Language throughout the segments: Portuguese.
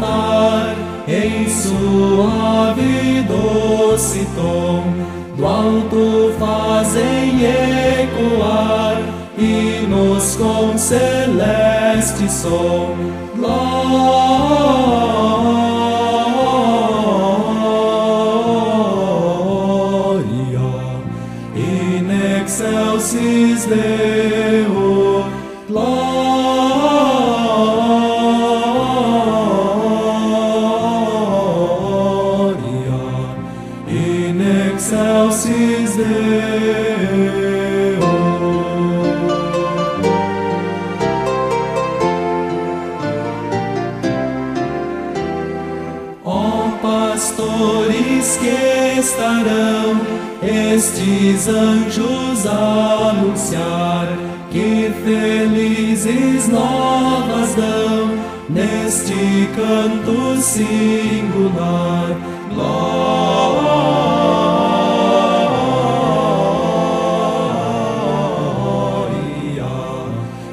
lar, em suave doce tom, do alto fazem ecoar hinos com celeste som. Glória in excelsis Deo. Gloria in excelsis Deo. Ó pastores que estarão estes anjos a anunciar, que felizes novas dão neste canto singular. Glória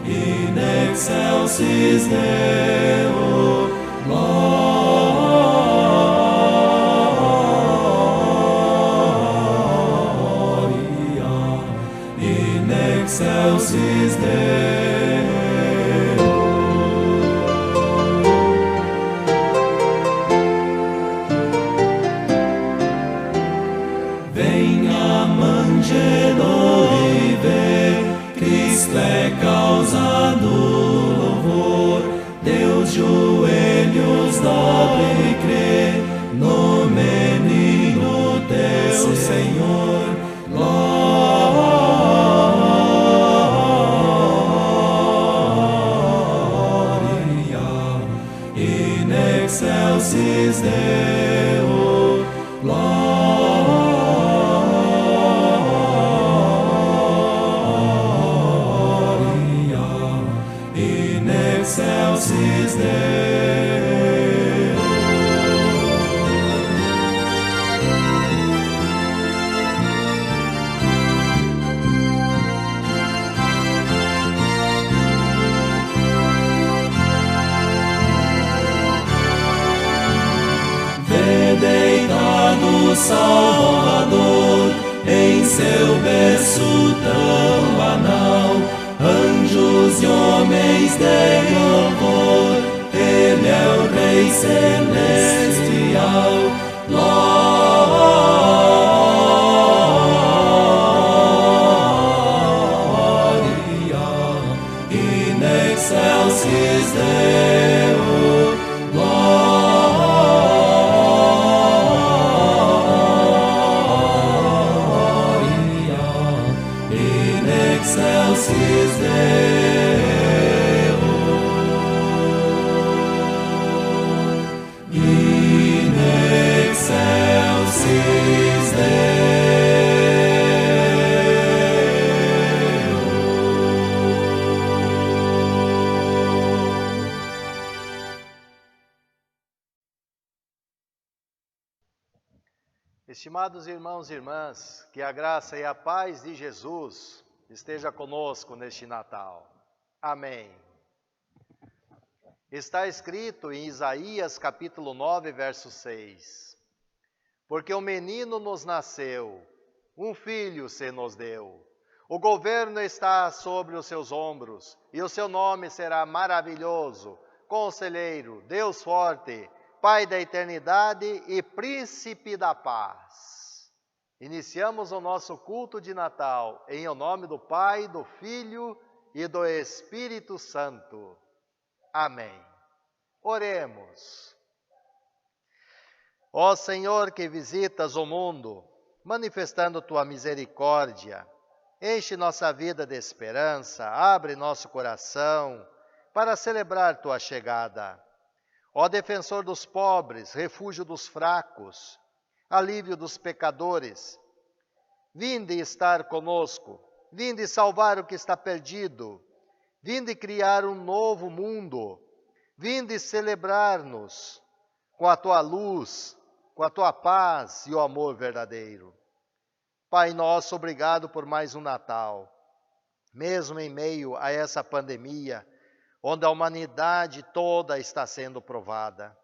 in excelsis Deo. Glória in excelsis Deo. Venha manjedor e vê, Cristo é causa do louvor. Teus joelhos dobre e crê no menino teu Senhor. Glória in excelsis Deo. Glória in excelsis Deo. Vê deitado o Salvador em seu berço tão banal, anjos e homens de louvor, ele é o Rei celestial. Glória in excelsis Deo. Glória in excelsis Deo. In excelsis Estimados irmãos e irmãs, que a graça e a paz de Jesus esteja conosco neste Natal. Amém. Está escrito em Isaías capítulo 9, verso 6. Porque um menino nos nasceu, um filho se nos deu. O governo está sobre os seus ombros, e o seu nome será maravilhoso, Conselheiro, Deus forte, Pai da eternidade e Príncipe da paz. Iniciamos o nosso culto de Natal em nome do Pai, do Filho e do Espírito Santo. Amém. Oremos. Ó Senhor que visitas o mundo, manifestando tua misericórdia, enche nossa vida de esperança, abre nosso coração para celebrar tua chegada. Ó defensor dos pobres, refúgio dos fracos, alívio dos pecadores, vinde estar conosco, vinde salvar o que está perdido, vinde criar um novo mundo, vinde celebrar-nos com a tua luz, com a tua paz e o amor verdadeiro. Pai nosso, obrigado por mais um Natal, mesmo em meio a essa pandemia, onde a humanidade toda está sendo provada.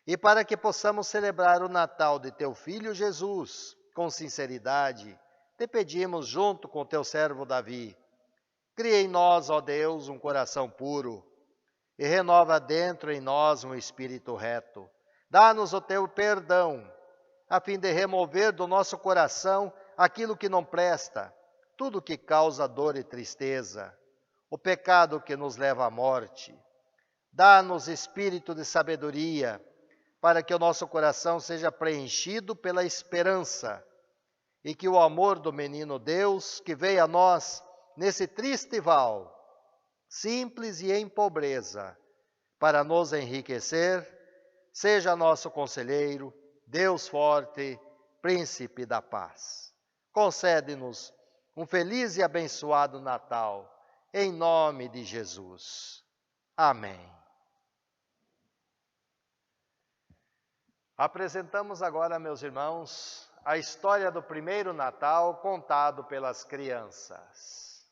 E para que possamos celebrar o Natal de teu Filho Jesus com sinceridade, te pedimos, junto com teu servo Davi, cria em nós, ó Deus, um coração puro e renova dentro em nós um espírito reto. Dá-nos o teu perdão, a fim de remover do nosso coração aquilo que não presta, tudo que causa dor e tristeza, o pecado que nos leva à morte. Dá-nos espírito de sabedoria, para que o nosso coração seja preenchido pela esperança e que o amor do menino Deus, que veio a nós nesse triste val, simples e em pobreza, para nos enriquecer, seja nosso conselheiro, Deus forte, príncipe da paz. Concede-nos um feliz e abençoado Natal, em nome de Jesus. Amém. Apresentamos agora, meus irmãos, a história do primeiro Natal contado pelas crianças.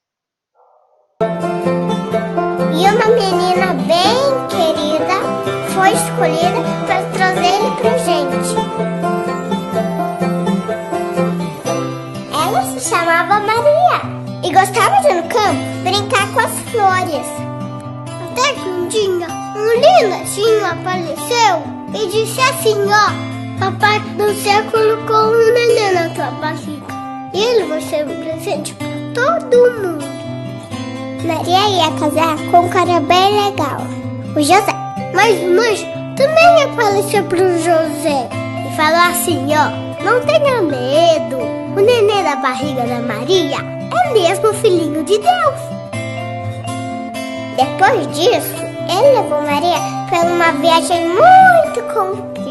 E uma menina bem querida foi escolhida para trazer ele pra gente. Ela se chamava Maria e gostava de ir no campo brincar com as flores. Até que um dia, um lindo senhor apareceu e disse assim, ó: Papai do céu colocou um neném na tua barriga. E ele vai ser um presente para todo mundo. Maria ia casar com um cara bem legal, o José. Mas o anjo também apareceu para o José e falou assim, ó: não tenha medo, o neném da barriga da Maria é mesmo o filhinho de Deus. Depois disso, ele levou Maria para uma viagem muito comprida.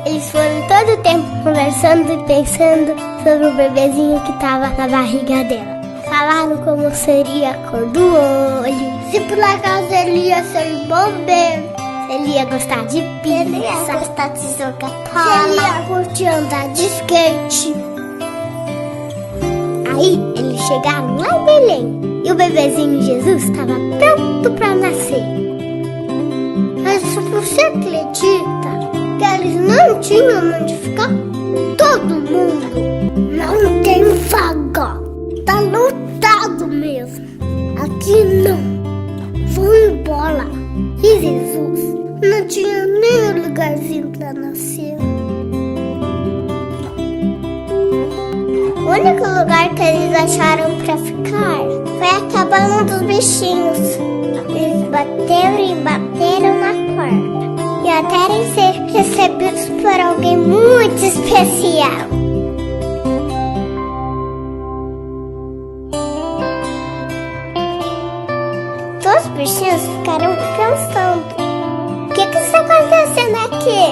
Eles foram todo o tempo conversando e pensando sobre o bebezinho que estava na barriga dela. Falaram como seria a cor do olho, se por acaso ele ia ser bombeiro, se ele ia gostar de pizza, ele ia gostar de jogar bola, se ele ia curtir andar de skate. Aí eles chegaram lá em Belém e o bebezinho Jesus estava pronto para nascer. Mas você acredita que eles não tinham onde ficar? Todo mundo não tem vaga. Tá lotado mesmo. Aqui não. Vão embora. E Jesus não tinha nem lugarzinho pra nascer. O único lugar que eles acharam pra ficar foi a cabana dos bichinhos. Eles bateram e bateram na porta. E até ser recebidos por alguém muito especial. Os bichinhos ficaram pensando: o que está acontecendo aqui?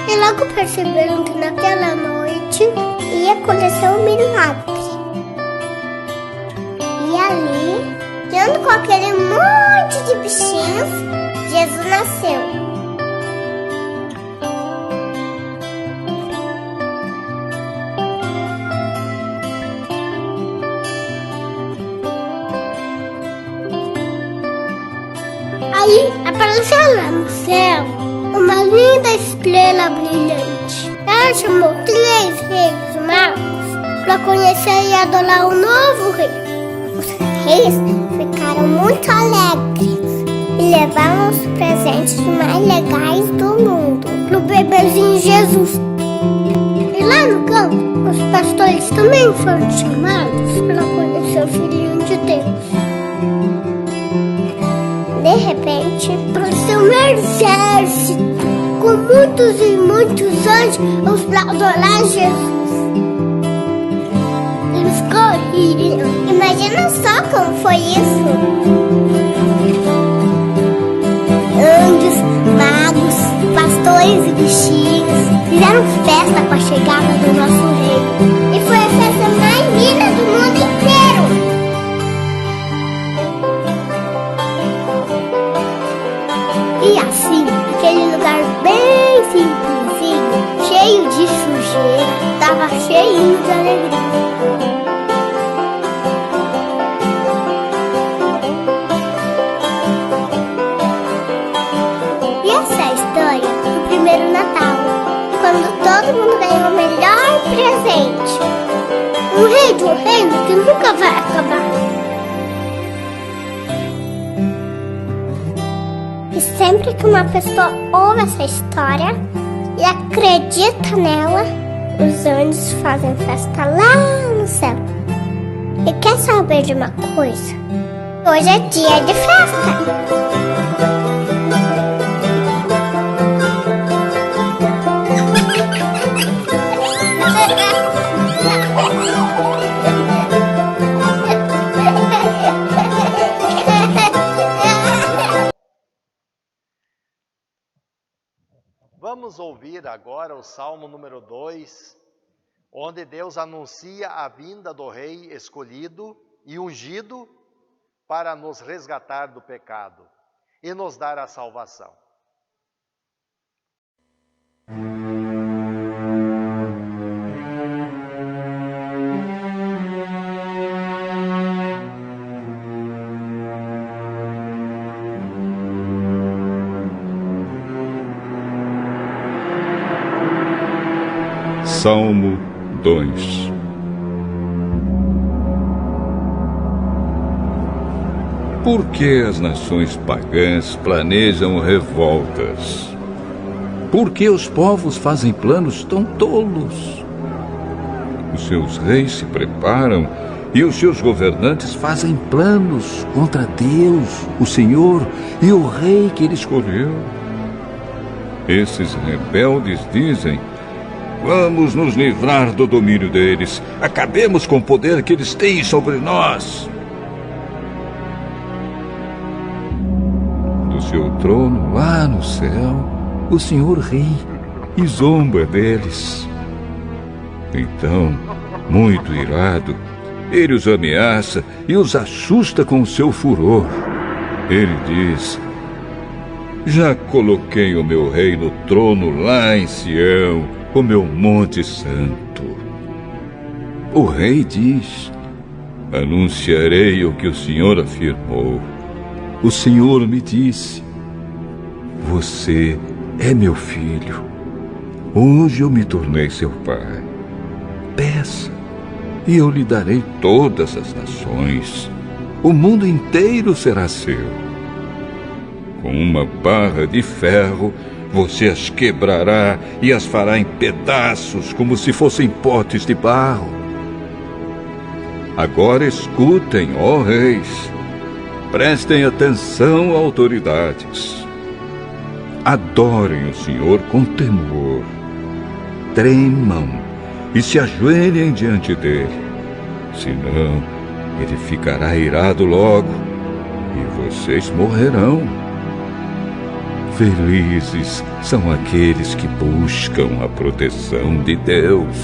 E logo perceberam que naquela noite ia acontecer um milagre. E ali, junto com aquele monte de bichinhos, Jesus nasceu. Aí apareceu lá no céu uma linda estrela brilhante. Ela chamou 3 reis magos para conhecer e adorar o novo rei. Os reis ficaram muito alegres e levaram os presentes mais legais do mundo pro bebezinho Jesus. E lá no campo, os pastores também foram chamados para conhecer o Filhinho de Deus. De repente, apareceu um exército com muitos e muitos anjos para adorar Jesus. Eles corriam. Imagina só como foi isso. Anjos, magos, pastores e bichinhos fizeram festa com a chegada do nosso rei. E foi a festa mais linda do mundo inteiro. E assim, aquele lugar bem simplesinho, cheio de sujeira, estava cheinho de alegria. primeiro Natal, quando todo mundo ganhou o melhor presente. Um rei de um reino que nunca vai acabar. E sempre que uma pessoa ouve essa história e acredita nela, os anjos fazem festa lá no céu. E quer saber de uma coisa? Hoje é dia de festa. Vamos ouvir agora o Salmo número 2, onde Deus anuncia a vinda do Rei escolhido e ungido para nos resgatar do pecado e nos dar a salvação. Salmo 2. Por que as nações pagãs planejam revoltas? Por que os povos fazem planos tão tolos? Os seus reis se preparam e os seus governantes fazem planos contra Deus, o Senhor e o Rei que Ele escolheu. Esses rebeldes dizem: vamos nos livrar do domínio deles. Acabemos com o poder que eles têm sobre nós. Do seu trono, lá no céu, o Senhor ri e zomba deles. Então, muito irado, ele os ameaça e os assusta com o seu furor. Ele diz: já coloquei o meu rei no trono lá em Sião, o meu monte santo. O rei diz: anunciarei o que o Senhor afirmou. O Senhor me disse: você é meu filho. Hoje eu me tornei seu pai. Peça, e eu lhe darei todas as nações. O mundo inteiro será seu. Com uma barra de ferro, você as quebrará e as fará em pedaços, como se fossem potes de barro. Agora escutem, ó reis. Prestem atenção, autoridades. Adorem o Senhor com temor. Tremam e se ajoelhem diante dele. Senão, ele ficará irado logo e vocês morrerão. Felizes são aqueles que buscam a proteção de Deus.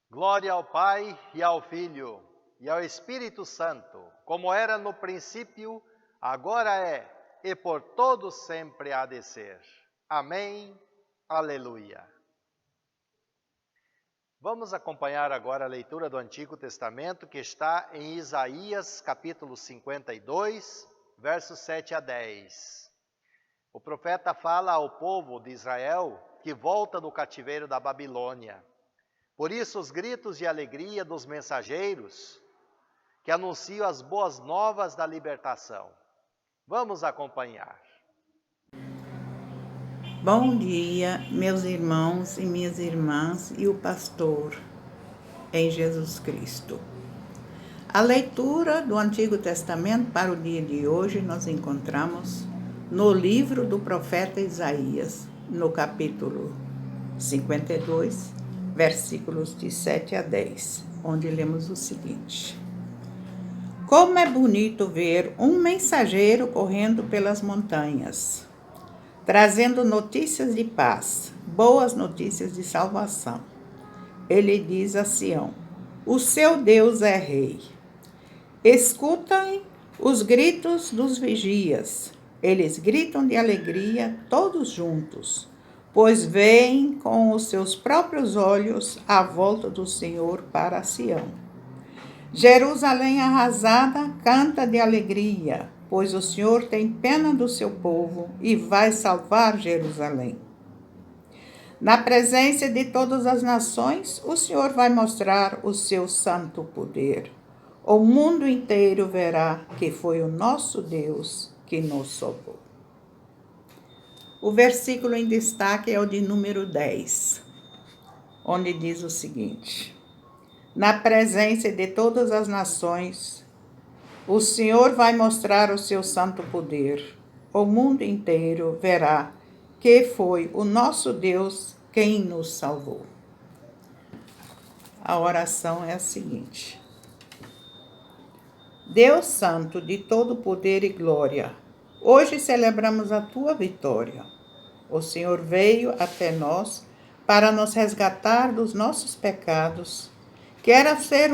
Glória ao Pai, e ao Filho, e ao Espírito Santo, como era no princípio, agora é, e por todos sempre há de ser. Amém. Aleluia. Vamos acompanhar agora a leitura do Antigo Testamento, que está em Isaías, capítulo 52, versos 7 a 10. O profeta fala ao povo de Israel que volta do cativeiro da Babilônia. Por isso, os gritos de alegria dos mensageiros que anunciam as boas novas da libertação. Vamos acompanhar. Bom dia, meus irmãos e minhas irmãs e o pastor em Jesus Cristo. A leitura do Antigo Testamento para o dia de hoje nós encontramos no livro do profeta Isaías, no capítulo 52, versículos de 7 a 10, onde lemos o seguinte: como é bonito ver um mensageiro correndo pelas montanhas, trazendo notícias de paz, boas notícias de salvação. Ele diz a Sião: o seu Deus é rei. Escutem os gritos dos vigias. Eles gritam de alegria todos juntos, pois veem com os seus próprios olhos a volta do Senhor para Sião. Jerusalém arrasada canta de alegria, pois o Senhor tem pena do seu povo e vai salvar Jerusalém. Na presença de todas as nações, o Senhor vai mostrar o seu santo poder. O mundo inteiro verá que foi o nosso Deus que nos salvou. O versículo em destaque é o de número 10, onde diz o seguinte: na presença de todas as nações, o Senhor vai mostrar o seu santo poder. O mundo inteiro verá que foi o nosso Deus quem nos salvou. A oração é a seguinte: Deus Santo de todo poder e glória, hoje celebramos a tua vitória. O Senhor veio até nós para nos resgatar dos nossos pecados. Quer ser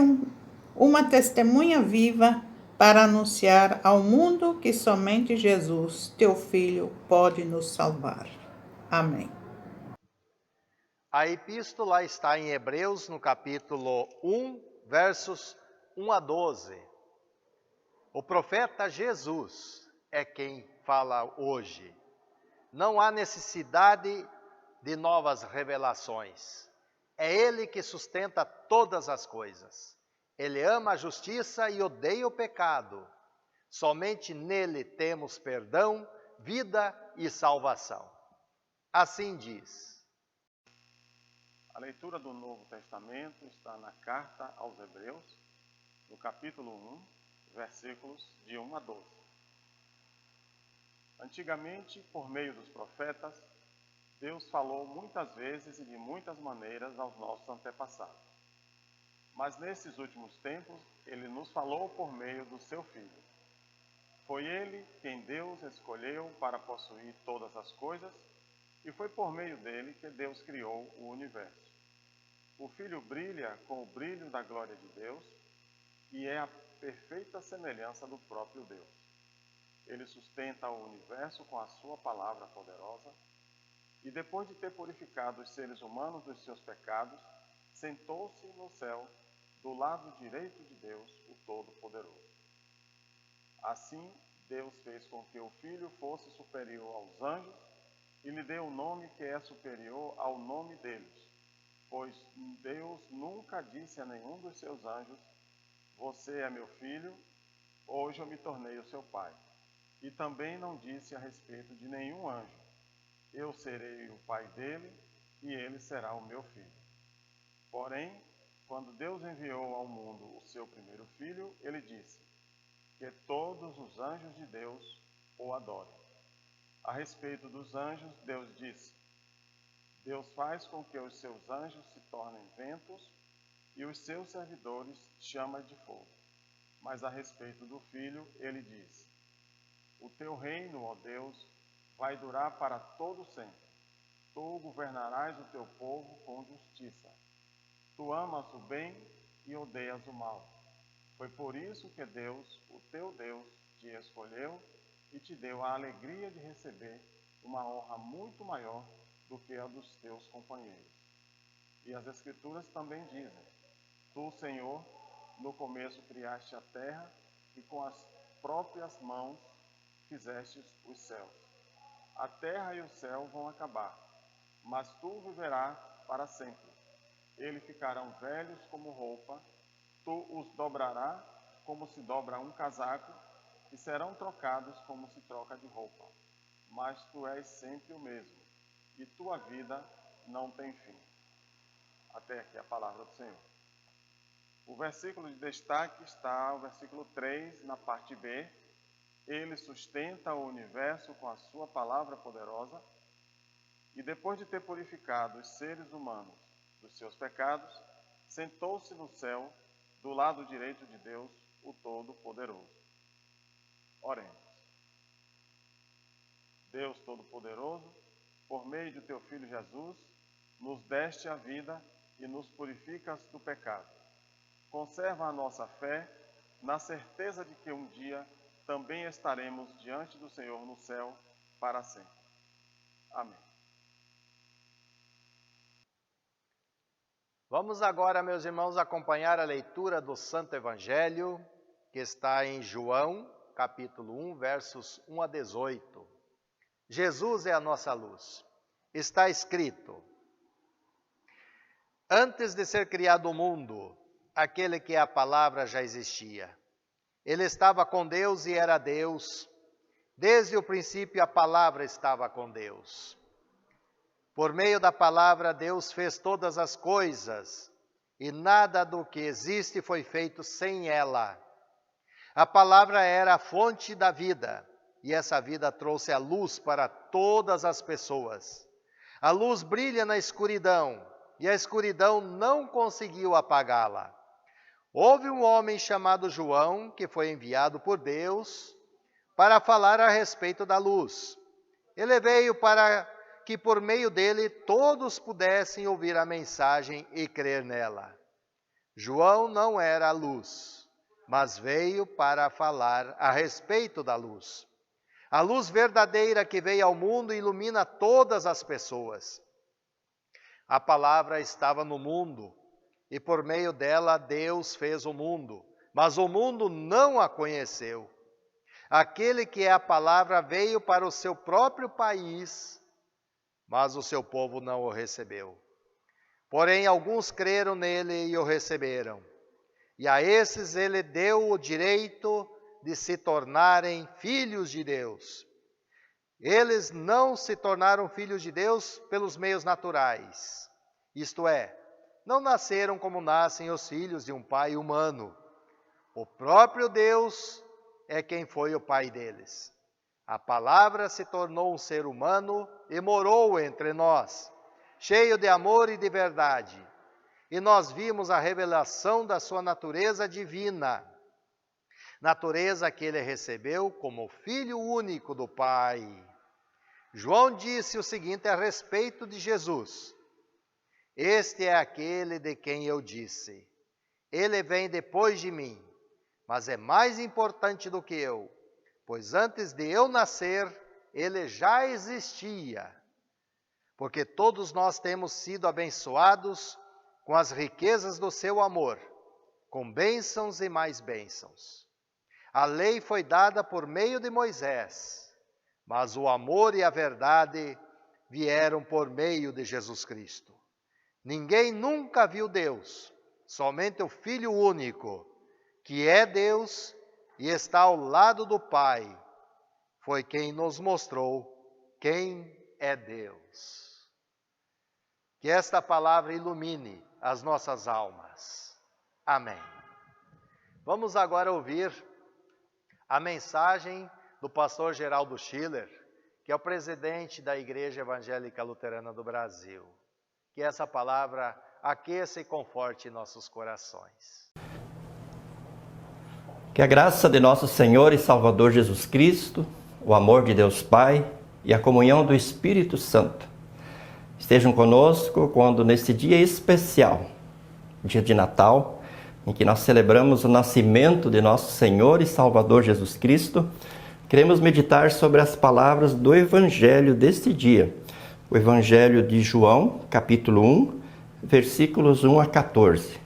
uma testemunha viva para anunciar ao mundo que somente Jesus, teu Filho, pode nos salvar. Amém. A epístola está em Hebreus, no capítulo 1, versos 1 a 12. O profeta Jesus é quem fala hoje. Não há necessidade de novas revelações. É Ele que sustenta todas as coisas. Ele ama a justiça e odeia o pecado. Somente nele temos perdão, vida e salvação. Assim diz. A leitura do Novo Testamento está na carta aos Hebreus, no capítulo 1, versículos de 1 a 12. Antigamente, por meio dos profetas, Deus falou muitas vezes e de muitas maneiras aos nossos antepassados. Mas nesses últimos tempos, Ele nos falou por meio do seu Filho. Foi Ele quem Deus escolheu para possuir todas as coisas, e foi por meio dele que Deus criou o universo. O Filho brilha com o brilho da glória de Deus e é a perfeita semelhança do próprio Deus. Ele sustenta o universo com a sua palavra poderosa e, depois de ter purificado os seres humanos dos seus pecados, sentou-se no céu, do lado direito de Deus, o Todo-Poderoso. Assim, Deus fez com que o Filho fosse superior aos anjos e lhe deu o nome que é superior ao nome deles, pois Deus nunca disse a nenhum dos seus anjos: você é meu filho, hoje eu me tornei o seu pai. E também não disse a respeito de nenhum anjo: eu serei o pai dele e ele será o meu filho. Porém, quando Deus enviou ao mundo o seu primeiro filho, ele disse que todos os anjos de Deus o adorem. A respeito dos anjos, Deus disse: Deus faz com que os seus anjos se tornem ventos e os seus servidores chamas de fogo. Mas a respeito do Filho, ele diz: o teu reino, ó Deus, vai durar para todo sempre. Tu governarás o teu povo com justiça. Tu amas o bem e odeias o mal. Foi por isso que Deus, o teu Deus, te escolheu e te deu a alegria de receber uma honra muito maior do que a dos teus companheiros. E as Escrituras também dizem: tu, Senhor, no começo criaste a terra e com as próprias mãos fizestes os céus. A terra e o céu vão acabar, mas tu viverás para sempre. Eles ficarão velhos como roupa, tu os dobrarás como se dobra um casaco, e serão trocados como se troca de roupa. Mas tu és sempre o mesmo, e tua vida não tem fim. Até aqui a palavra do Senhor. O versículo de destaque está o versículo 3, na parte B. Ele sustenta o universo com a sua palavra poderosa, e depois de ter purificado os seres humanos dos seus pecados, sentou-se no céu, do lado direito de Deus, o Todo-Poderoso. Oremos. Deus Todo-Poderoso, por meio de teu Filho Jesus, nos deste a vida e nos purificas do pecado. Conserva a nossa fé, na certeza de que um dia também estaremos diante do Senhor no céu para sempre. Amém. Vamos agora, meus irmãos, acompanhar a leitura do Santo Evangelho, que está em João, capítulo 1, versos 1 a 18. Jesus é a nossa luz. Está escrito: antes de ser criado o mundo, aquele que é a palavra já existia. Ele estava com Deus e era Deus. Desde o princípio a palavra estava com Deus. Por meio da palavra, Deus fez todas as coisas, e nada do que existe foi feito sem ela. A palavra era a fonte da vida, e essa vida trouxe a luz para todas as pessoas. A luz brilha na escuridão, e a escuridão não conseguiu apagá-la. Houve um homem chamado João, que foi enviado por Deus para falar a respeito da luz. Ele veio para que por meio dele todos pudessem ouvir a mensagem e crer nela. João não era a luz, mas veio para falar a respeito da luz. A luz verdadeira que veio ao mundo ilumina todas as pessoas. A palavra estava no mundo, e por meio dela Deus fez o mundo, mas o mundo não a conheceu. Aquele que é a palavra veio para o seu próprio país, mas o seu povo não o recebeu. Porém, alguns creram nele e o receberam. E a esses ele deu o direito de se tornarem filhos de Deus. Eles não se tornaram filhos de Deus pelos meios naturais. Isto é, não nasceram como nascem os filhos de um pai humano. O próprio Deus é quem foi o pai deles. A palavra se tornou um ser humano e morou entre nós, cheio de amor e de verdade. E nós vimos a revelação da sua natureza divina, natureza que ele recebeu como filho único do Pai. João disse o seguinte a respeito de Jesus: este é aquele de quem eu disse, ele vem depois de mim, mas é mais importante do que eu, pois antes de eu nascer, ele já existia. Porque todos nós temos sido abençoados com as riquezas do seu amor, com bênçãos e mais bênçãos. A lei foi dada por meio de Moisés, mas o amor e a verdade vieram por meio de Jesus Cristo. Ninguém nunca viu Deus, somente o Filho único, que é Deus e está ao lado do Pai, foi quem nos mostrou quem é Deus. Que esta palavra ilumine as nossas almas. Amém. Vamos agora ouvir a mensagem do pastor Geraldo Schiller, que é o presidente da Igreja Evangélica Luterana do Brasil. Que essa palavra aqueça e conforte nossos corações. Que a graça de nosso Senhor e Salvador Jesus Cristo, o amor de Deus Pai e a comunhão do Espírito Santo estejam conosco quando neste dia especial, dia de Natal, em que nós celebramos o nascimento de nosso Senhor e Salvador Jesus Cristo, queremos meditar sobre as palavras do Evangelho deste dia, o Evangelho de João, capítulo 1, versículos 1 a 14.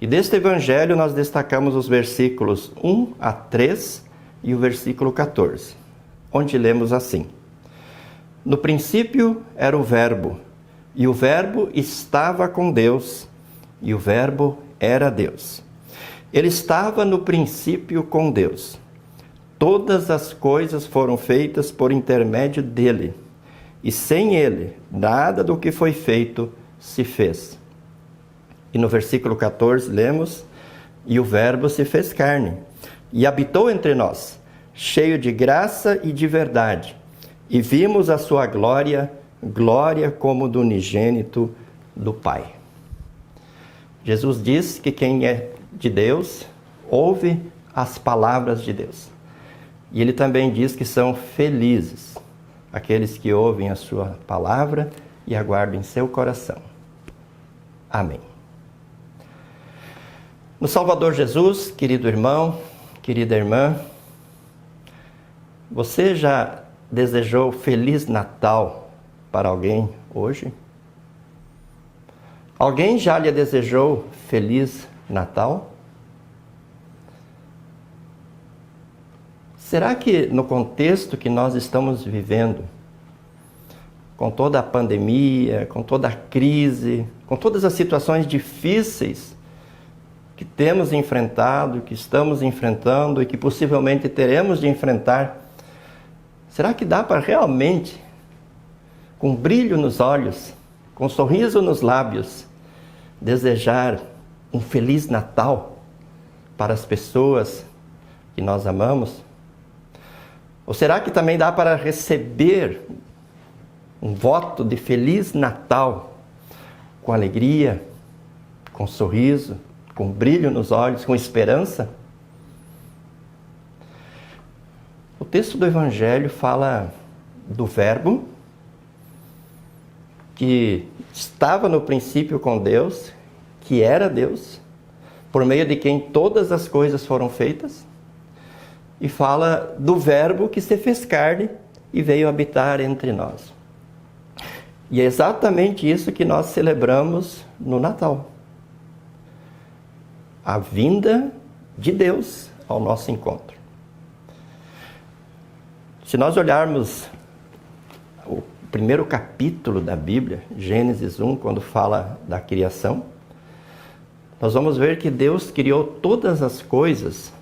E deste Evangelho nós destacamos os versículos 1 a 3 e o versículo 14, onde lemos assim: no princípio era o Verbo, e o Verbo estava com Deus, e o Verbo era Deus. Ele estava no princípio com Deus. Todas as coisas foram feitas por intermédio dele, e sem ele, nada do que foi feito se fez. E no versículo 14 lemos: e o Verbo se fez carne, e habitou entre nós, cheio de graça e de verdade, e vimos a sua glória, glória como do unigênito do Pai. Jesus diz que quem é de Deus, ouve as palavras de Deus. E ele também diz que são felizes aqueles que ouvem a sua palavra e aguardo em seu coração. Amém. No Salvador Jesus, querido irmão, querida irmã, você já desejou Feliz Natal para alguém hoje? Alguém já lhe desejou Feliz Natal? Será que no contexto que nós estamos vivendo, com toda a pandemia, com toda a crise, com todas as situações difíceis que temos enfrentado, que estamos enfrentando e que possivelmente teremos de enfrentar, será que dá para realmente, com brilho nos olhos, com sorriso nos lábios, desejar um Feliz Natal para as pessoas que nós amamos? Ou será que também dá para receber um voto de Feliz Natal com alegria, com sorriso, com brilho nos olhos, com esperança? O texto do Evangelho fala do Verbo que estava no princípio com Deus, que era Deus, por meio de quem todas as coisas foram feitas, e fala do Verbo que se fez carne e veio habitar entre nós. E é exatamente isso que nós celebramos no Natal. A vinda de Deus ao nosso encontro. Se nós olharmos o primeiro capítulo da Bíblia, Gênesis 1, quando fala da criação, nós vamos ver que Deus criou todas as coisas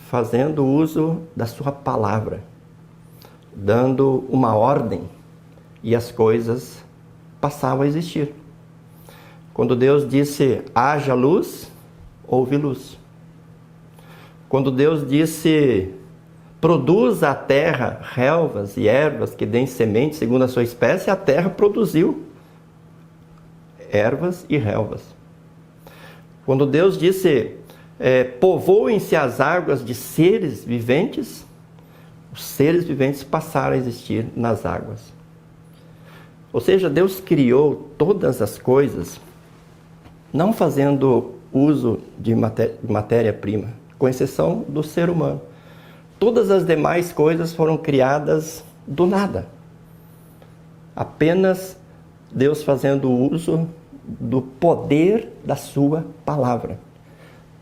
fazendo uso da sua palavra, dando uma ordem, e as coisas passavam a existir. Quando Deus disse, haja luz, houve luz. Quando Deus disse, produza a terra relvas e ervas que deem semente segundo a sua espécie, a terra produziu ervas e relvas. Quando Deus disse, povoem-se as águas de seres viventes, os seres viventes passaram a existir nas águas. Ou seja, Deus criou todas as coisas, não fazendo uso de matéria-prima, com exceção do ser humano. Todas as demais coisas foram criadas do nada. Apenas Deus fazendo uso do poder da sua palavra.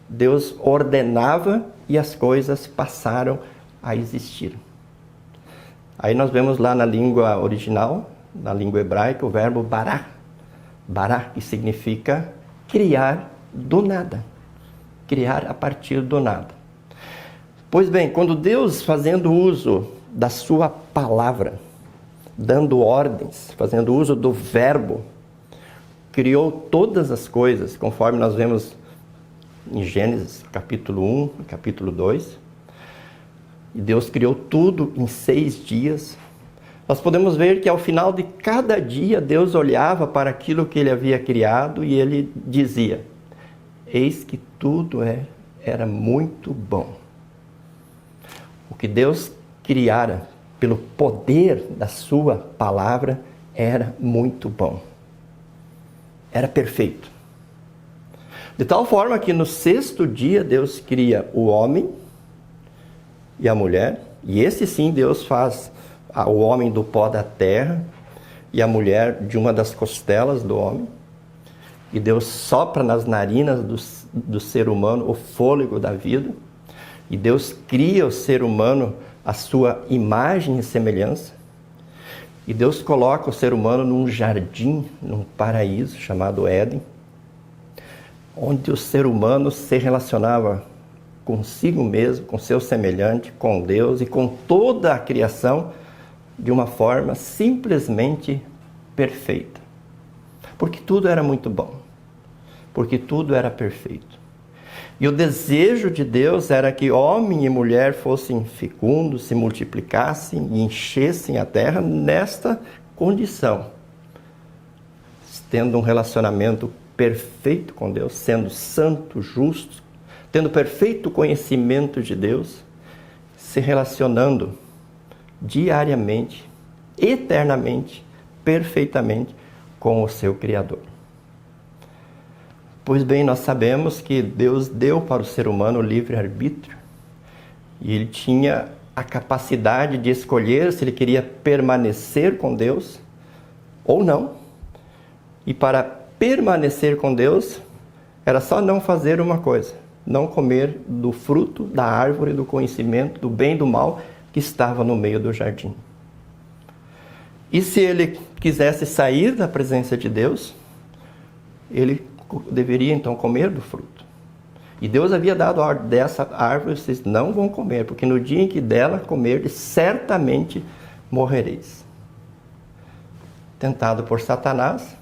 Deus ordenava e as coisas passaram a existir. Aí nós vemos lá na língua original, na língua hebraica, o verbo bará. Bará, que significa criar do nada. Criar a partir do nada. Pois bem, quando Deus, fazendo uso da sua palavra, dando ordens, fazendo uso do verbo, criou todas as coisas, conforme nós vemos em Gênesis capítulo 1, capítulo 2. E Deus criou tudo em 6 dias. Nós podemos ver que ao final de cada dia, Deus olhava para aquilo que Ele havia criado e Ele dizia, eis que tudo era muito bom. O que Deus criara pelo poder da sua palavra era muito bom. Era perfeito. De tal forma que no 6º dia Deus cria o homem e a mulher, e esse sim Deus faz o homem do pó da terra e a mulher de uma das costelas do homem, e Deus sopra nas narinas do ser humano o fôlego da vida, e Deus cria o ser humano à sua imagem e semelhança, e Deus coloca o ser humano num jardim, num paraíso chamado Éden, onde o ser humano se relacionava consigo mesmo, com seu semelhante, com Deus e com toda a criação de uma forma simplesmente perfeita. Porque tudo era muito bom, porque tudo era perfeito. E o desejo de Deus era que homem e mulher fossem fecundos, se multiplicassem e enchessem a terra nesta condição, tendo um relacionamento perfeito com Deus, sendo santo, justo, tendo perfeito conhecimento de Deus, se relacionando diariamente, eternamente, perfeitamente com o seu Criador. Pois bem, nós sabemos que Deus deu para o ser humano o livre-arbítrio e ele tinha a capacidade de escolher se ele queria permanecer com Deus ou não. E para permanecer com Deus, era só não fazer uma coisa: não comer do fruto da árvore do conhecimento do bem e do mal que estava no meio do jardim. E se ele quisesse sair da presença de Deus, ele deveria então comer do fruto. E Deus havia dado a ordem: dessa árvore vocês não vão comer, porque no dia em que dela comerdes, certamente morrereis. Tentado por Satanás,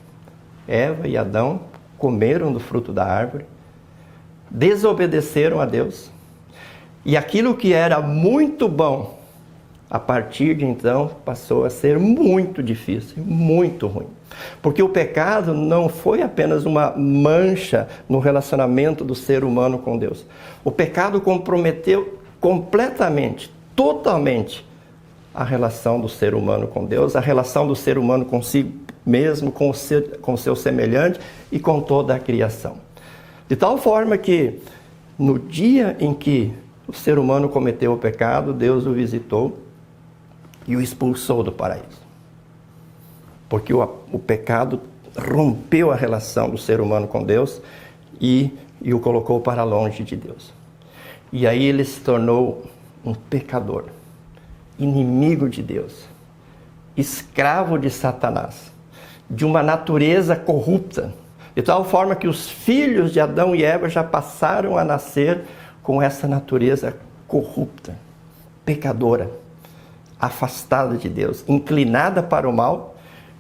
Eva e Adão comeram do fruto da árvore, desobedeceram a Deus, e aquilo que era muito bom, a partir de então, passou a ser muito difícil, muito ruim. Porque o pecado não foi apenas uma mancha no relacionamento do ser humano com Deus. O pecado comprometeu completamente, totalmente, a relação do ser humano com Deus, a relação do ser humano consigo mesmo, com o seu semelhante e com toda a criação. De tal forma que, no dia em que o ser humano cometeu o pecado, Deus o visitou e o expulsou do paraíso. Porque o pecado rompeu a relação do ser humano com Deus e o colocou para longe de Deus. E aí ele se tornou um pecador, inimigo de Deus, escravo de Satanás, de uma natureza corrupta, de tal forma que os filhos de Adão e Eva já passaram a nascer com essa natureza corrupta, pecadora, afastada de Deus, inclinada para o mal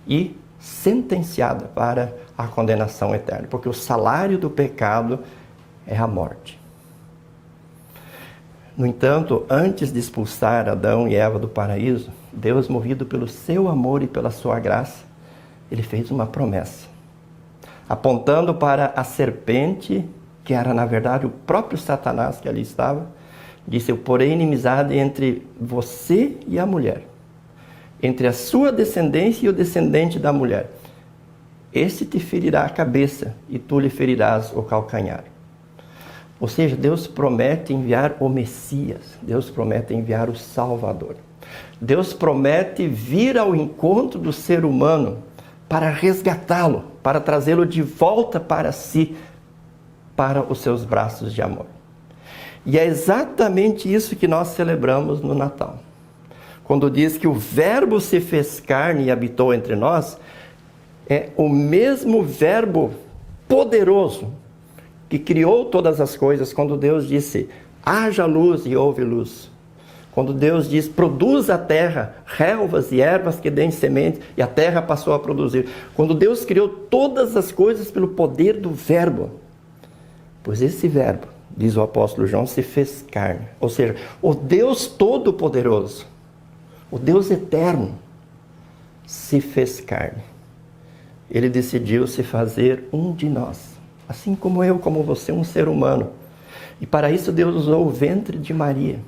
e sentenciada para a condenação eterna, porque o salário do pecado é a morte. No entanto, antes de expulsar Adão e Eva do paraíso, Deus, movido pelo seu amor e pela sua graça, ele fez uma promessa, apontando para a serpente, que era na verdade o próprio Satanás que ali estava. Disse: eu porei inimizade entre você e a mulher, entre a sua descendência e o descendente da mulher. Este te ferirá a cabeça e tu lhe ferirás o calcanhar. Ou seja, Deus promete enviar o Messias, Deus promete enviar o Salvador. Deus promete vir ao encontro do ser humano para resgatá-lo, para trazê-lo de volta para si, para os seus braços de amor. E é exatamente isso que nós celebramos no Natal. Quando diz que o Verbo se fez carne e habitou entre nós, é o mesmo Verbo poderoso que criou todas as coisas. Quando Deus disse: haja luz, e houve luz. Quando Deus diz: produz a terra relvas e ervas que deem semente, e a terra passou a produzir. Quando Deus criou todas as coisas pelo poder do Verbo, pois esse Verbo, diz o apóstolo João, se fez carne. Ou seja, o Deus Todo-Poderoso, o Deus Eterno, se fez carne. Ele decidiu se fazer um de nós, assim como eu, como você, um ser humano. E para isso Deus usou o ventre de Maria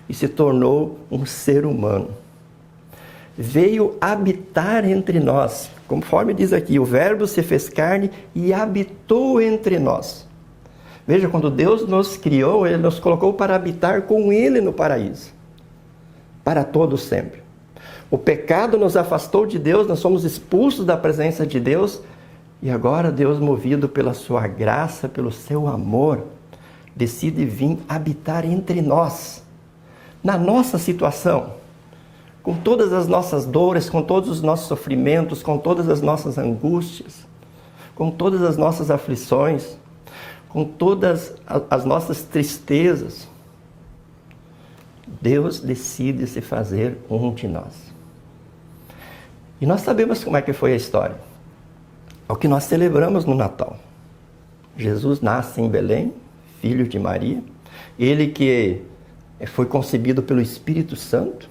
e se tornou um ser humano. Veio habitar entre nós, conforme diz aqui, o Verbo se fez carne e habitou entre nós. Veja, quando Deus nos criou, Ele nos colocou para habitar com Ele no paraíso, para todo sempre. O pecado nos afastou de Deus, nós somos expulsos da presença de Deus, e agora Deus, movido pela sua graça, pelo seu amor, decide vir habitar entre nós, na nossa situação, com todas as nossas dores, com todos os nossos sofrimentos, com todas as nossas angústias, com todas as nossas aflições, com todas as nossas tristezas. Deus decide se fazer um de nós. E nós sabemos como é que foi a história. É o que nós celebramos no Natal. Jesus nasce em Belém, filho de Maria. Ele que foi concebido pelo Espírito Santo.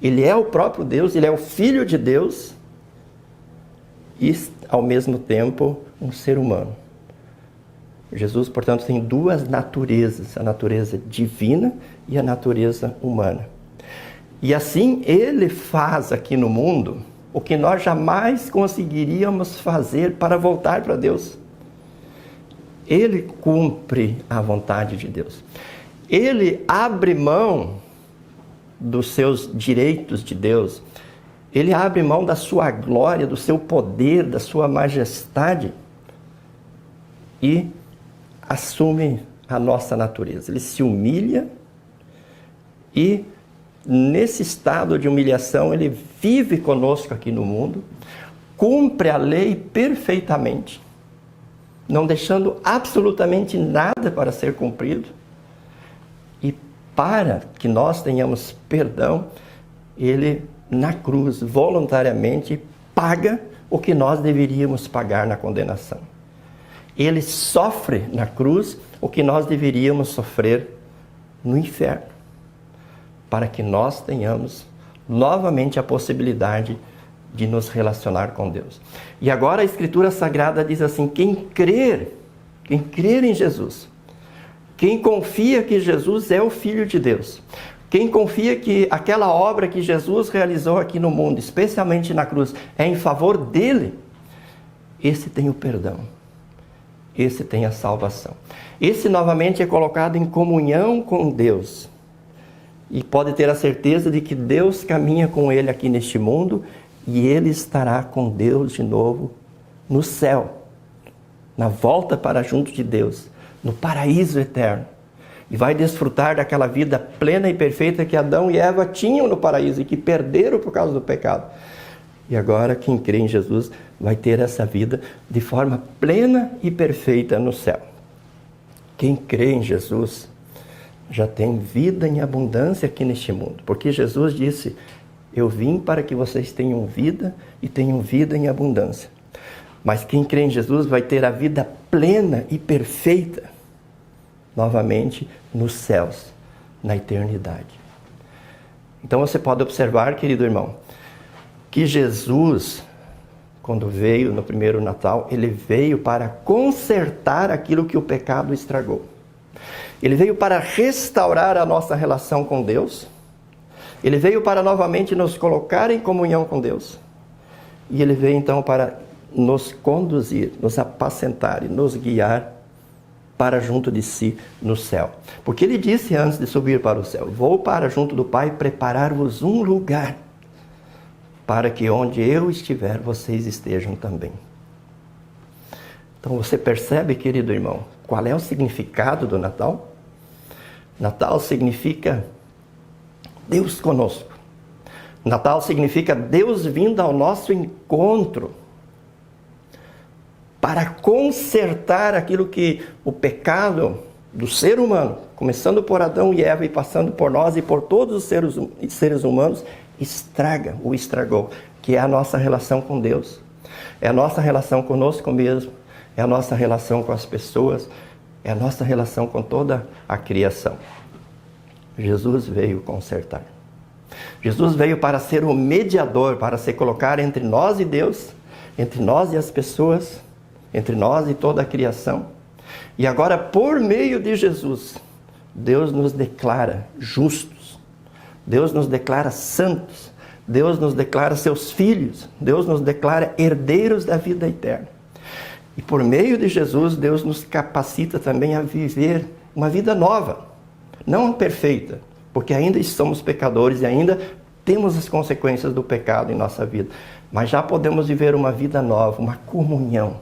Ele é o próprio Deus, ele é o Filho de Deus e, ao mesmo tempo, um ser humano. Jesus, portanto, tem duas naturezas, a natureza divina e a natureza humana. E assim, ele faz aqui no mundo o que nós jamais conseguiríamos fazer para voltar para Deus. Ele cumpre a vontade de Deus. Ele abre mão dos seus direitos de Deus. Ele abre mão da sua glória, do seu poder, da sua majestade e assume a nossa natureza. Ele se humilha e nesse estado de humilhação ele vive conosco aqui no mundo, cumpre a lei perfeitamente, não deixando absolutamente nada para ser cumprido. E para que nós tenhamos perdão, ele na cruz voluntariamente paga o que nós deveríamos pagar na condenação. Ele sofre na cruz o que nós deveríamos sofrer no inferno, para que nós tenhamos novamente a possibilidade de nos relacionar com Deus. E agora a Escritura Sagrada diz assim: quem crer em Jesus, quem confia que Jesus é o Filho de Deus, quem confia que aquela obra que Jesus realizou aqui no mundo, especialmente na cruz, é em favor dele, esse tem o perdão, esse tem a salvação. Esse novamente é colocado em comunhão com Deus e pode ter a certeza de que Deus caminha com ele aqui neste mundo e ele estará com Deus de novo no céu, na volta para junto de Deus, no paraíso eterno. E vai desfrutar daquela vida plena e perfeita que Adão e Eva tinham no paraíso e que perderam por causa do pecado. E agora quem crê em Jesus vai ter essa vida de forma plena e perfeita no céu. Quem crê em Jesus já tem vida em abundância aqui neste mundo. Porque Jesus disse: eu vim para que vocês tenham vida e tenham vida em abundância. Mas quem crê em Jesus vai ter a vida plena e perfeita novamente nos céus, na eternidade. Então você pode observar, querido irmão, que Jesus, quando veio no primeiro Natal, ele veio para consertar aquilo que o pecado estragou. Ele veio para restaurar a nossa relação com Deus. Ele veio para novamente nos colocar em comunhão com Deus. E ele veio então para nos conduzir, nos apacentar e nos guiar para junto de si no céu. Porque ele disse antes de subir para o céu: vou para junto do Pai preparar-vos um lugar, para que onde eu estiver, vocês estejam também. Então você percebe, querido irmão, qual é o significado do Natal? Natal significa Deus conosco. Natal significa Deus vindo ao nosso encontro para consertar aquilo que o pecado do ser humano, começando por Adão e Eva e passando por nós e por todos os seres humanos, estraga ou estragou, que é a nossa relação com Deus, é a nossa relação conosco mesmo, é a nossa relação com as pessoas, é a nossa relação com toda a criação. Jesus veio consertar. Jesus veio para ser o mediador, para se colocar entre nós e Deus, entre nós e as pessoas, entre nós e toda a criação. E agora, por meio de Jesus, Deus nos declara justos, Deus nos declara santos, Deus nos declara seus filhos, Deus nos declara herdeiros da vida eterna. E por meio de Jesus, Deus nos capacita também a viver uma vida nova, não perfeita, porque ainda somos pecadores e ainda temos as consequências do pecado em nossa vida, mas já podemos viver uma vida nova, uma comunhão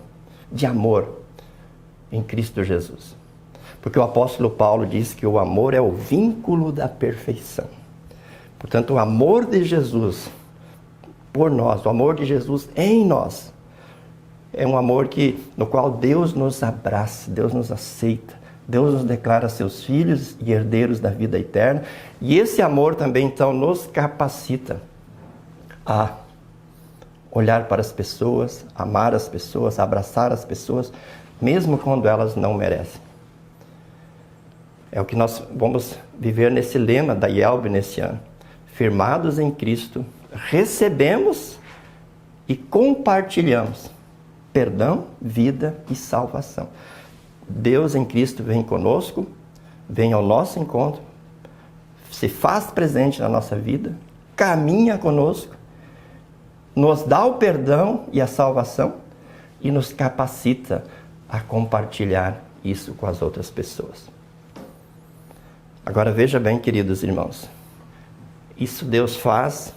de amor em Cristo Jesus. Porque o apóstolo Paulo diz que o amor é o vínculo da perfeição. Portanto, o amor de Jesus por nós, o amor de Jesus em nós, é um amor no qual Deus nos abraça, Deus nos aceita, Deus nos declara seus filhos e herdeiros da vida eterna. E esse amor também, então, nos capacita a olhar para as pessoas, amar as pessoas, abraçar as pessoas, mesmo quando elas não merecem. É o que nós vamos viver nesse lema da IELB nesse ano. Firmados em Cristo, recebemos e compartilhamos perdão, vida e salvação. Deus em Cristo vem conosco, vem ao nosso encontro, se faz presente na nossa vida, caminha conosco nos dá o perdão e a salvação e nos capacita a compartilhar isso com as outras pessoas. Agora veja bem, queridos irmãos, isso Deus faz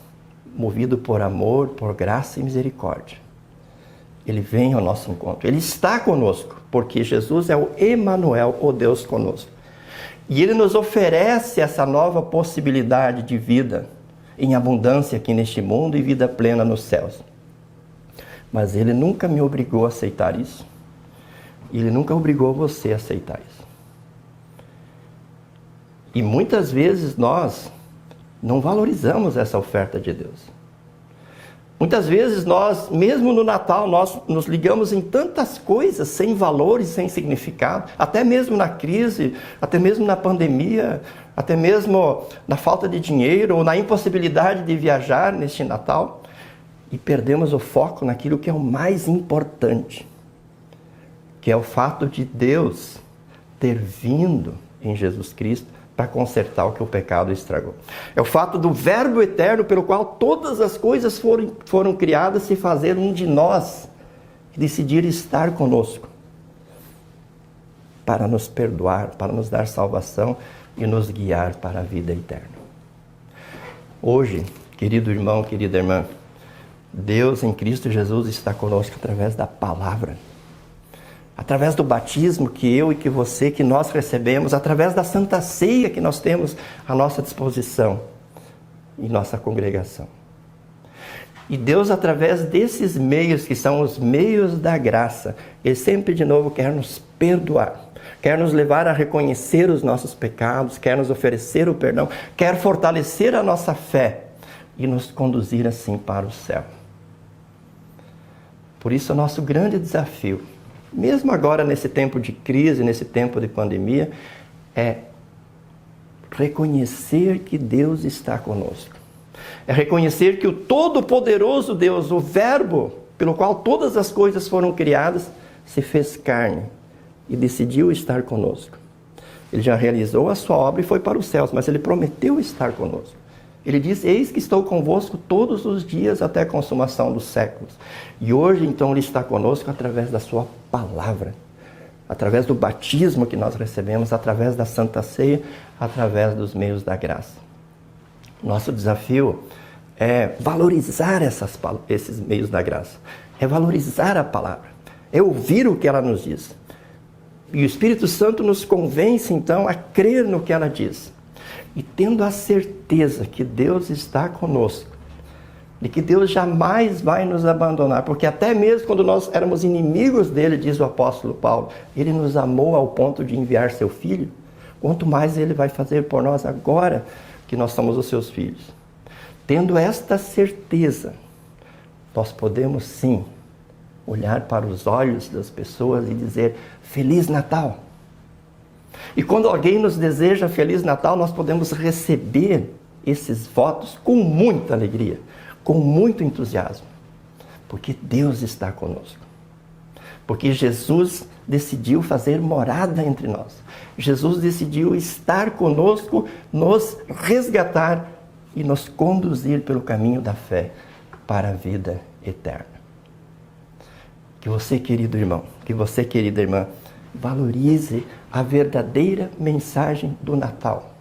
movido por amor, por graça e misericórdia. Ele vem ao nosso encontro, Ele está conosco, porque Jesus é o Emanuel, o Deus conosco. E Ele nos oferece essa nova possibilidade de vida em abundância aqui neste mundo e vida plena nos céus. Mas Ele nunca me obrigou a aceitar isso. Ele nunca obrigou você a aceitar isso. E muitas vezes nós não valorizamos essa oferta de Deus. Muitas vezes nós, mesmo no Natal, nós nos ligamos em tantas coisas sem valor e sem significado, até mesmo na crise, até mesmo na pandemia, até mesmo na falta de dinheiro ou na impossibilidade de viajar neste Natal, e perdemos o foco naquilo que é o mais importante, que é o fato de Deus ter vindo em Jesus Cristo para consertar o que o pecado estragou. É o fato do Verbo eterno pelo qual todas as coisas foram criadas se fazer um de nós e decidir estar conosco para nos perdoar, para nos dar salvação e nos guiar para a vida eterna. Hoje, querido irmão, querida irmã, Deus em Cristo Jesus está conosco através da palavra. Através do batismo que eu e que você, que nós recebemos, através da Santa Ceia que nós temos à nossa disposição em nossa congregação. E Deus, através desses meios, que são os meios da graça, Ele sempre de novo quer nos perdoar, quer nos levar a reconhecer os nossos pecados, quer nos oferecer o perdão, quer fortalecer a nossa fé e nos conduzir assim para o céu. Por isso, o nosso grande desafio, mesmo agora nesse tempo de crise, nesse tempo de pandemia, é reconhecer que Deus está conosco. É reconhecer que o Todo-Poderoso Deus, o Verbo, pelo qual todas as coisas foram criadas, se fez carne e decidiu estar conosco. Ele já realizou a sua obra e foi para os céus, mas Ele prometeu estar conosco. Ele diz, eis que estou convosco todos os dias até a consumação dos séculos. E hoje, então, Ele está conosco através da sua palavra, através do batismo que nós recebemos, através da Santa Ceia, através dos meios da graça. Nosso desafio é valorizar esses meios da graça, é valorizar a palavra, é ouvir o que ela nos diz. E o Espírito Santo nos convence, então, a crer no que ela diz. E tendo a certeza que Deus está conosco, de que Deus jamais vai nos abandonar, porque até mesmo quando nós éramos inimigos dele, diz o apóstolo Paulo, Ele nos amou ao ponto de enviar seu Filho, quanto mais Ele vai fazer por nós agora que nós somos os seus filhos. Tendo esta certeza, nós podemos sim olhar para os olhos das pessoas e dizer, Feliz Natal! E quando alguém nos deseja Feliz Natal, nós podemos receber esses votos com muita alegria, com muito entusiasmo, porque Deus está conosco. Porque Jesus decidiu fazer morada entre nós. Jesus decidiu estar conosco, nos resgatar e nos conduzir pelo caminho da fé para a vida eterna. Que você, querido irmão, que você, querida irmã, valorize a verdadeira mensagem do Natal.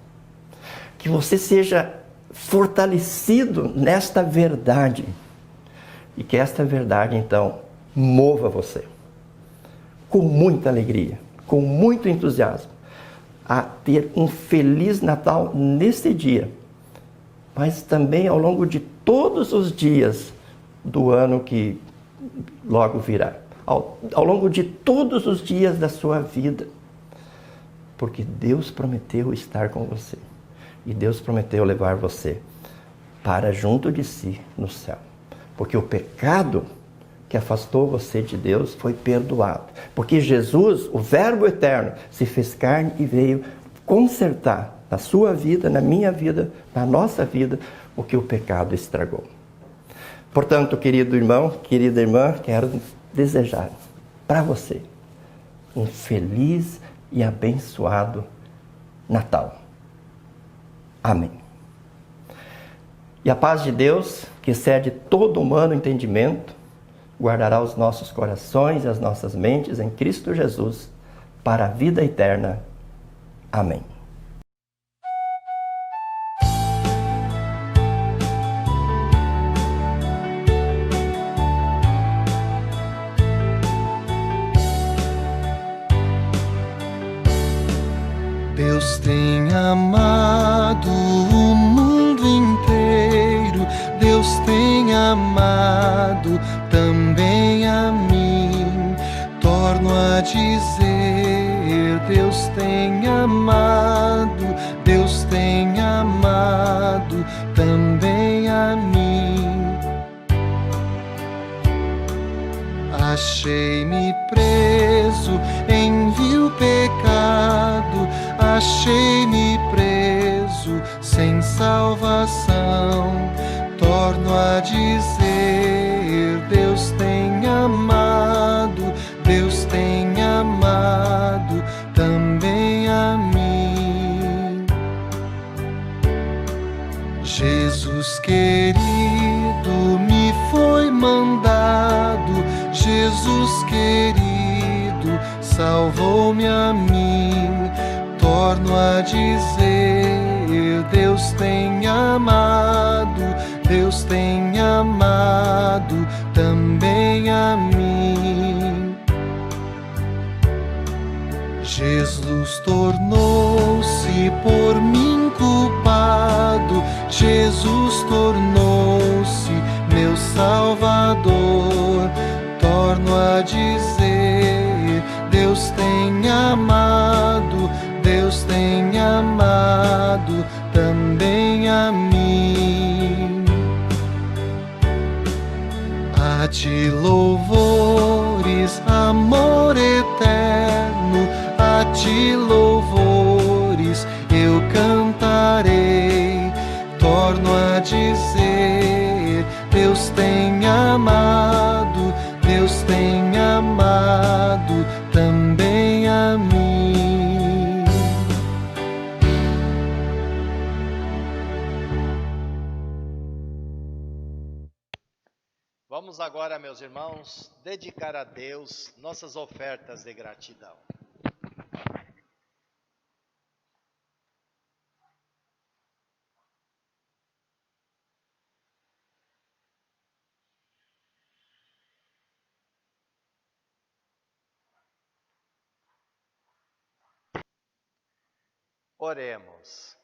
Que você seja fortalecido nesta verdade. E que esta verdade, então, mova você com muita alegria, com muito entusiasmo, a ter um Feliz Natal nesse dia, mas também ao longo de todos os dias do ano que logo virá. Ao longo de todos os dias da sua vida. Porque Deus prometeu estar com você. E Deus prometeu levar você para junto de si no céu. Porque o pecado que afastou você de Deus foi perdoado. Porque Jesus, o Verbo eterno, se fez carne e veio consertar na sua vida, na minha vida, na nossa vida, o que o pecado estragou. Portanto, querido irmão, querida irmã, quero desejar para você um feliz e abençoado Natal. Amém. E a paz de Deus, que excede todo humano entendimento, guardará os nossos corações e as nossas mentes em Cristo Jesus, para a vida eterna. Amém. Deus tem amado o mundo inteiro, Deus tem amado também a mim. Torno a dizer, Deus tem amado também a mim. Achei-me preso em vil pecado, achei-me preso sem salvação. Torno a dizer, Deus tem amado também a mim. Jesus querido me foi mandado, Jesus querido salvou-me a mim. Torno a dizer, Deus tem amado também a mim. Jesus tornou-se por mim culpado, Jesus tornou-se meu Salvador. Torno a dizer, Deus tem amado também a mim. A ti louvores, amor eterno, a ti louvores eu cantarei. Torno a dizer, Deus tem amado também a mim. Vamos agora, meus irmãos, dedicar a Deus nossas ofertas de gratidão. Oremos.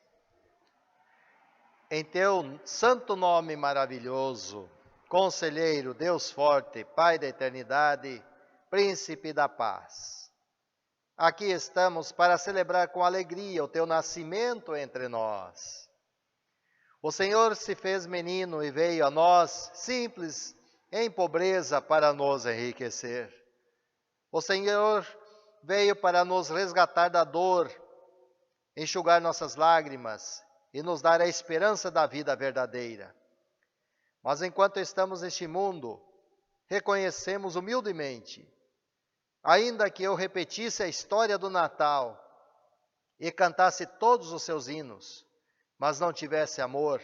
Em teu santo nome maravilhoso, Conselheiro, Deus forte, Pai da eternidade, Príncipe da paz. Aqui estamos para celebrar com alegria o teu nascimento entre nós. O Senhor se fez menino e veio a nós, simples, em pobreza, para nos enriquecer. O Senhor veio para nos resgatar da dor, enxugar nossas lágrimas e nos dar a esperança da vida verdadeira. Mas enquanto estamos neste mundo, reconhecemos humildemente, ainda que eu repetisse a história do Natal e cantasse todos os seus hinos, mas não tivesse amor,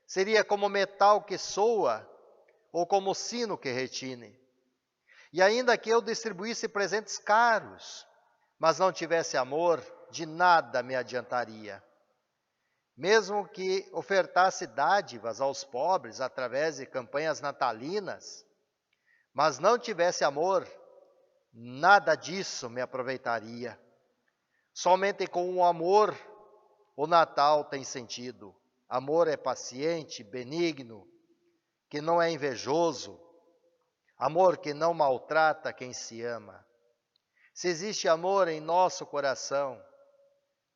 seria como metal que soa ou como sino que retine. E ainda que eu distribuísse presentes caros, mas não tivesse amor, de nada me adiantaria. Mesmo que ofertasse dádivas aos pobres através de campanhas natalinas, mas não tivesse amor, nada disso me aproveitaria. Somente com o amor o Natal tem sentido. Amor é paciente, benigno, que não é invejoso. Amor que não maltrata quem se ama. Se existe amor em nosso coração,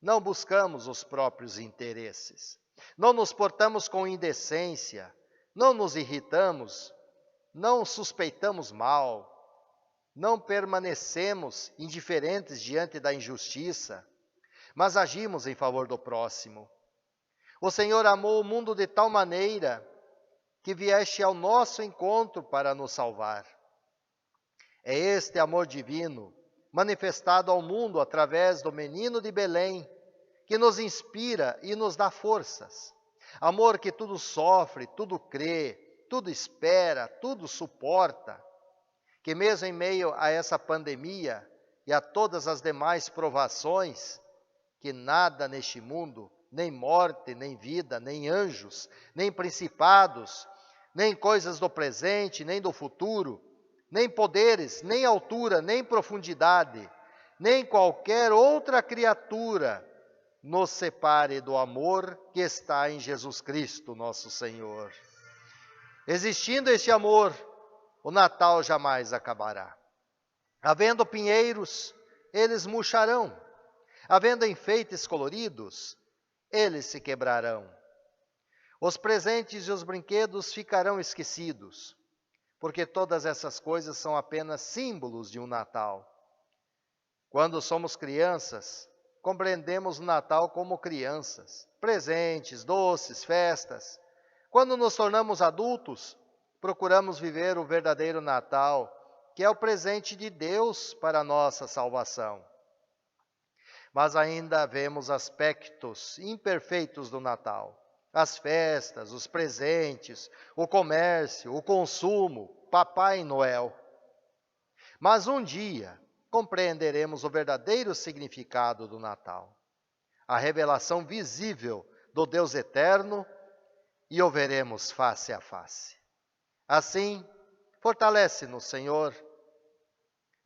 não buscamos os próprios interesses, não nos portamos com indecência, não nos irritamos, não suspeitamos mal, não permanecemos indiferentes diante da injustiça, mas agimos em favor do próximo. O Senhor amou o mundo de tal maneira que vieste ao nosso encontro para nos salvar. É este amor divino, manifestado ao mundo através do menino de Belém, que nos inspira e nos dá forças. Amor que tudo sofre, tudo crê, tudo espera, tudo suporta. Que mesmo em meio a essa pandemia e a todas as demais provações, que nada neste mundo, nem morte, nem vida, nem anjos, nem principados, nem coisas do presente, nem do futuro, nem poderes, nem altura, nem profundidade, nem qualquer outra criatura nos separe do amor que está em Jesus Cristo, nosso Senhor. Existindo este amor, o Natal jamais acabará. Havendo pinheiros, eles murcharão. Havendo enfeites coloridos, eles se quebrarão. Os presentes e os brinquedos ficarão esquecidos, porque todas essas coisas são apenas símbolos de um Natal. Quando somos crianças, compreendemos o Natal como crianças, presentes, doces, festas. Quando nos tornamos adultos, procuramos viver o verdadeiro Natal, que é o presente de Deus para a nossa salvação. Mas ainda vemos aspectos imperfeitos do Natal. As festas, os presentes, o comércio, o consumo, Papai Noel. Mas um dia compreenderemos o verdadeiro significado do Natal, a revelação visível do Deus eterno, e o veremos face a face. Assim, fortalece-nos, Senhor,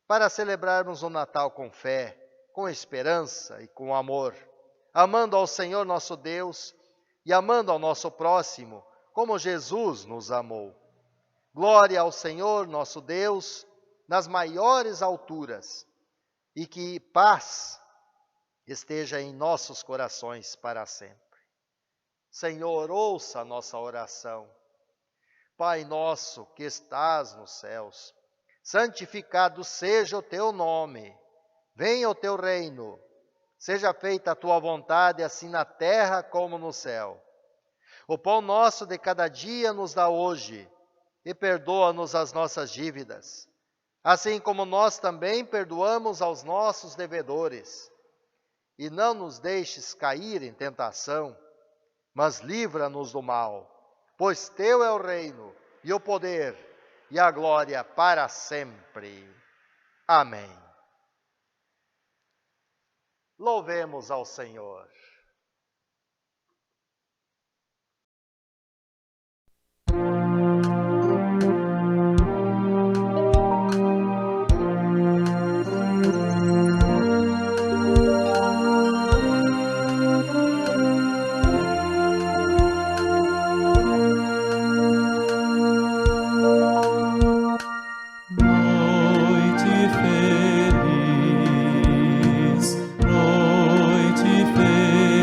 para celebrarmos o Natal com fé, com esperança e com amor, amando ao Senhor nosso Deus e amando ao nosso próximo, como Jesus nos amou. Glória ao Senhor nosso Deus nas maiores alturas, e que paz esteja em nossos corações para sempre. Senhor, ouça a nossa oração. Pai nosso que estás nos céus, santificado seja o teu nome. Venha o teu reino. Seja feita a tua vontade, assim na terra como no céu. O pão nosso de cada dia nos dá hoje, e perdoa-nos as nossas dívidas, assim como nós também perdoamos aos nossos devedores. E não nos deixes cair em tentação, mas livra-nos do mal, pois teu é o reino, e o poder, e a glória para sempre. Amém. Louvemos ao Senhor. Noite feliz, noite feliz.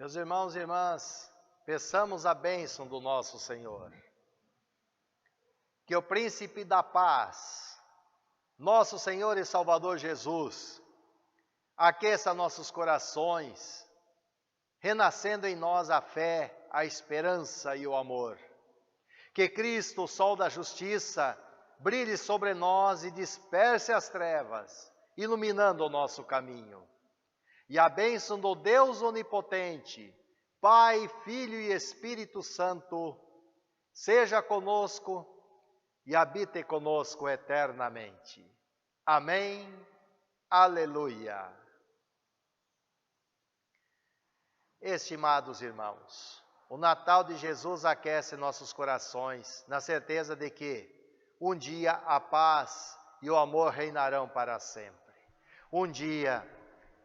Meus irmãos e irmãs, peçamos a bênção do nosso Senhor. Que o Príncipe da Paz, nosso Senhor e Salvador Jesus, aqueça nossos corações, renascendo em nós a fé, a esperança e o amor. Que Cristo, o sol da justiça, brilhe sobre nós e disperse as trevas, iluminando o nosso caminho. E a bênção do Deus onipotente, Pai, Filho e Espírito Santo, seja conosco e habite conosco eternamente. Amém. Aleluia. Estimados irmãos, o Natal de Jesus aquece nossos corações, na certeza de que um dia a paz e o amor reinarão para sempre. Um dia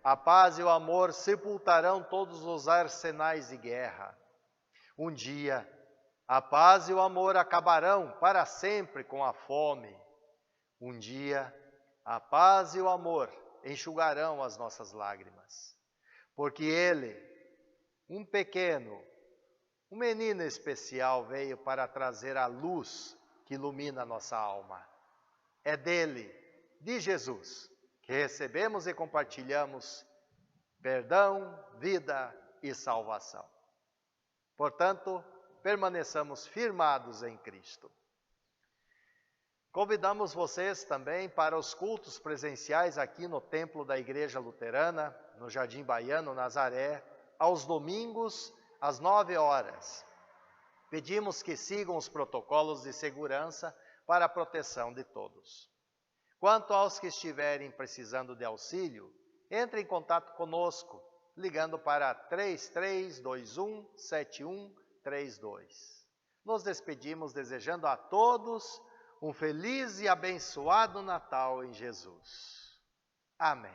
a paz e o amor sepultarão todos os arsenais de guerra. Um dia a paz e o amor acabarão para sempre com a fome. Um dia a paz e o amor enxugarão as nossas lágrimas. Porque Ele, um menino especial, veio para trazer a luz que ilumina a nossa alma. É dele, de Jesus, que recebemos e compartilhamos perdão, vida e salvação. Portanto, permaneçamos firmados em Cristo. Convidamos vocês também para os cultos presenciais aqui no Templo da Igreja Luterana, no Jardim Baiano, Nazaré, aos domingos, às 9 horas. Pedimos que sigam os protocolos de segurança para a proteção de todos. Quanto aos que estiverem precisando de auxílio, entre em contato conosco, ligando para 3321-7132. Nos despedimos desejando a todos um feliz e abençoado Natal em Jesus. Amém.